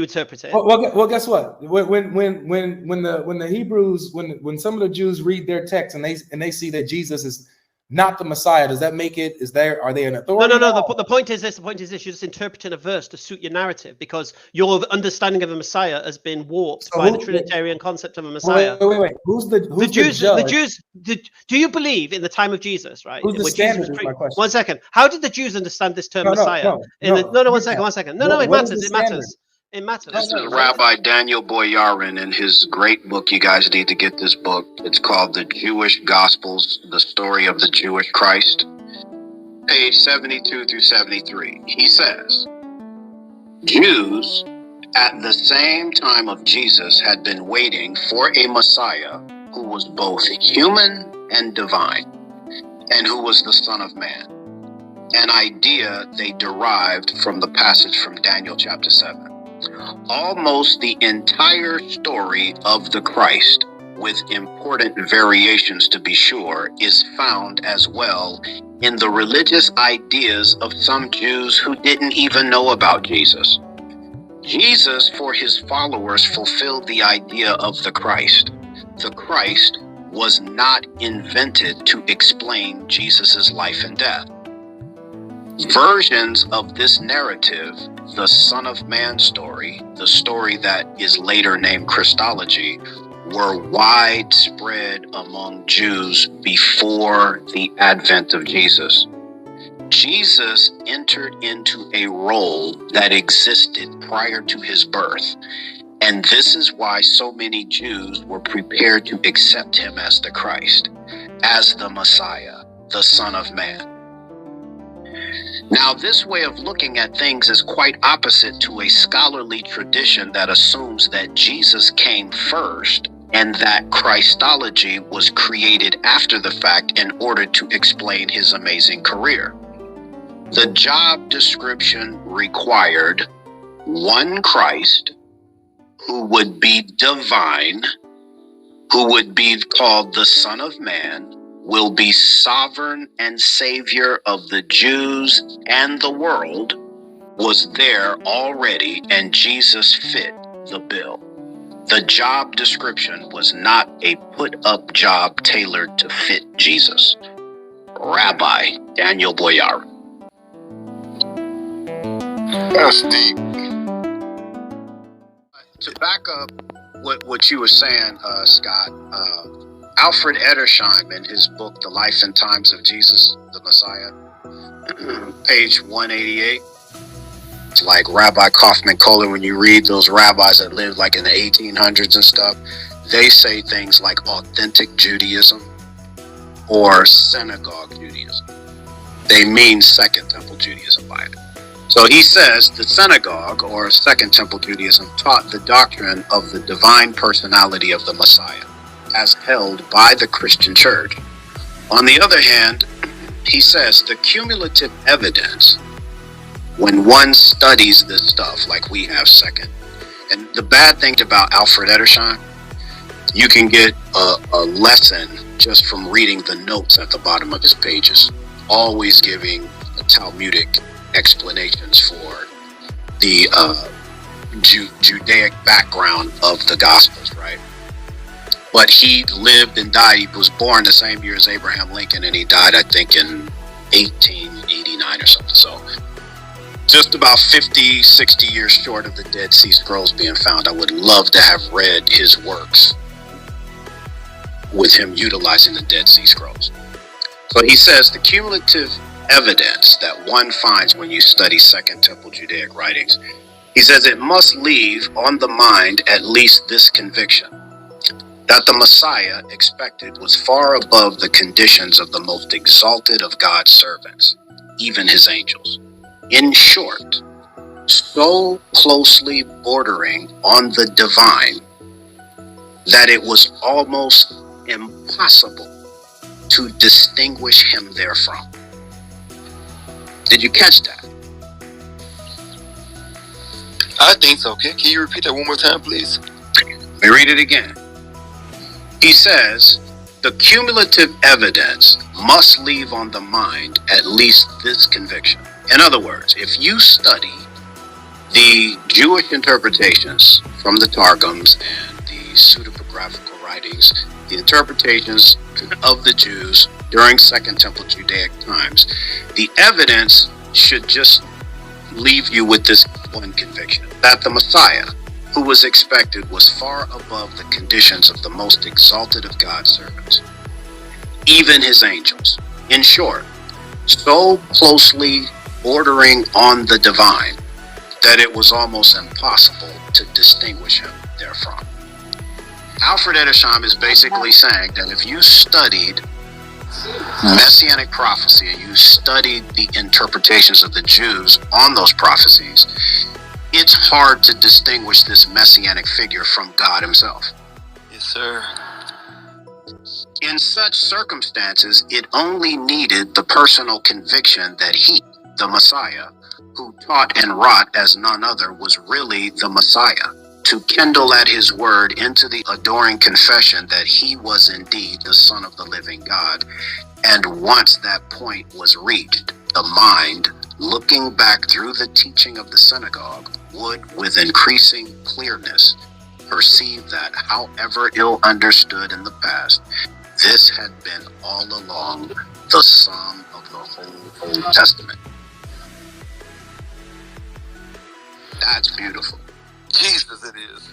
interpret it. Well, guess what? When the Hebrews, when some of the Jews read their text and they see that Jesus is not the Messiah, does that make it? Are they an authority? No. The point is this. The point is this. You're just interpreting a verse to suit your narrative because your understanding of a Messiah has been warped by the Trinitarian concept of a Messiah. Wait. Who's the Jews? The Jews. Do you believe in the time of Jesus? Right. Who's the standard? Is my question. 1 second. How did the Jews understand this term Messiah? No. 1 second. No. It matters. It matters. It matters. This is Rabbi Daniel Boyarin in his great book. You guys need to get this book. It's called The Jewish Gospels, The Story of the Jewish Christ. Page 72 through 73. He says, Jews at the same time of Jesus had been waiting for a Messiah who was both human and divine, and who was the Son of Man. An idea they derived from the passage from Daniel chapter 7. Almost the entire story of the Christ, with important variations to be sure, is found as well in the religious ideas of some Jews who didn't even know about Jesus. Jesus, for his followers, fulfilled the idea of the Christ. The Christ was not invented to explain Jesus's life and death. Versions of this narrative, the Son of Man story, the story that is later named Christology, were widespread among Jews before the advent of Jesus. Jesus entered into a role that existed prior to his birth, and this is why so many Jews were prepared to accept him as the Christ, as the Messiah, the Son of Man. Now, this way of looking at things is quite opposite to a scholarly tradition that assumes that Jesus came first and that Christology was created after the fact in order to explain his amazing career. The job description required one Christ who would be divine, who would be called the Son of Man, will be sovereign and savior of the Jews and the world, was there already, and Jesus fit the bill. The job description was not a put-up job tailored to fit Jesus. Rabbi Daniel Boyarin. That's deep. To back up what you were saying, Scott, Alfred Edersheim, in his book, The Life and Times of Jesus, the Messiah, page 188, it's like Rabbi Kaufman Kohler, when you read those rabbis that lived like in the 1800s and stuff, they say things like authentic Judaism or synagogue Judaism. They mean Second Temple Judaism by it. So he says the synagogue or Second Temple Judaism taught the doctrine of the divine personality of the Messiah, as held by the Christian church. On the other hand, he says the cumulative evidence, when one studies this stuff like we have second, and the bad thing about Alfred Edersheim, you can get a lesson just from reading the notes at the bottom of his pages, always giving Talmudic explanations for the Judaic background of the Gospels, right? But he lived and died. He was born the same year as Abraham Lincoln, and he died, I think, in 1889 or something. So just about 50, 60 years short of the Dead Sea Scrolls being found. I would love to have read his works with him utilizing the Dead Sea Scrolls. So he says the cumulative evidence that one finds when you study Second Temple Judaic writings, he says it must leave on the mind at least this conviction, that the Messiah expected was far above the conditions of the most exalted of God's servants, even his angels. In short, so closely bordering on the divine that it was almost impossible to distinguish him therefrom. Did you catch that? I think so. Can you repeat that one more time, please? Let me read it again. He says, the cumulative evidence must leave on the mind at least this conviction. In other words, if you study The Jewish interpretations from the Targums and the pseudepigraphical writings, the interpretations of the Jews during Second Temple Judaic times, the evidence should just leave you with this one conviction, that the Messiah, who was expected, was far above the conditions of the most exalted of God's servants, even his angels. In short, so closely bordering on the divine that it was almost impossible to distinguish him therefrom. Alfred Edersheim is basically saying that if you studied Messianic prophecy and you studied the interpretations of the Jews on those prophecies, it's hard to distinguish this Messianic figure from God himself. Yes, sir. In such circumstances, it only needed the personal conviction that he, the Messiah, who taught and wrought as none other, was really the Messiah, to kindle at his word into the adoring confession that he was indeed the Son of the living God. And once that point was reached, the mind, looking back through the teaching of the synagogue, would, with increasing clearness, perceive that, however ill understood in the past, this had been all along the sum of the whole Old Testament. That's beautiful. Jesus, it is.